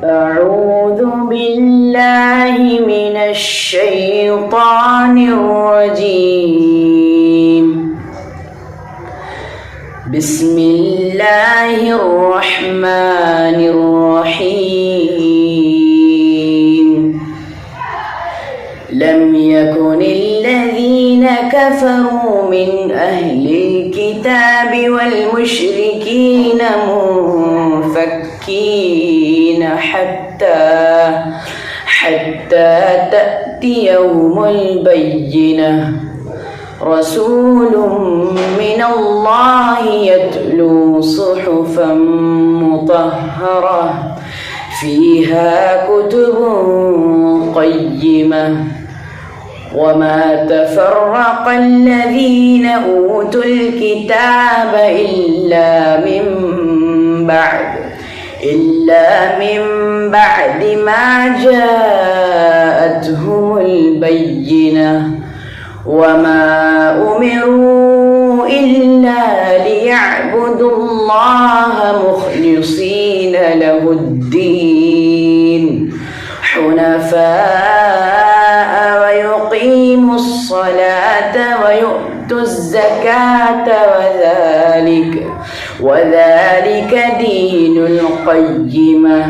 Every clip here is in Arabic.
أعوذ بالله من الشيطان الرجيم. بسم الله الرحمن الرحيم. لم يكن الذين كفروا من أهل الكتاب والمشركين منفكين حتى تأتيهم البينة. رسول من الله يتلو صحفا مطهرة فيها كتب قيمة. وما تفرق الذين أوتوا الكتاب إلا من بعد ما جاءتهم البينة. وما أمروا إلا ليعبدوا الله مخلصين له الدين حنفاء ويقيموا الصلاة ويؤتوا الزكاة وذلك دين القيمة.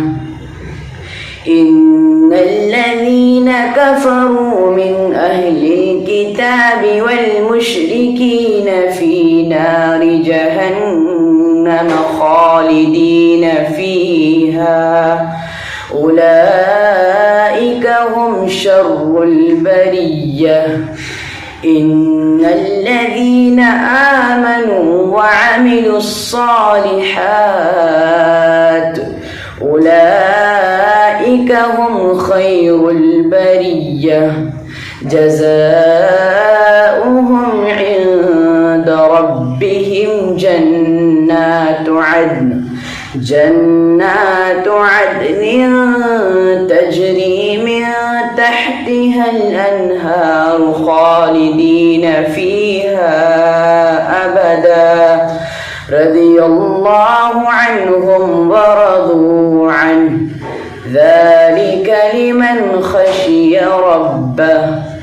إن الذين كفروا من أهل الكتاب والمشركين في نار جهنم خالدين فيها أولئك هم شر البرية. إن الذين آمنوا وعملوا الصالحات أولئك هم خير البرية. جزاؤهم عند ربهم جنات عدن تجري من تحتها الأنهار خالدين فيها أبدا. رضي الله عنهم ورضوا عنه ذلك لمن خشي ربه.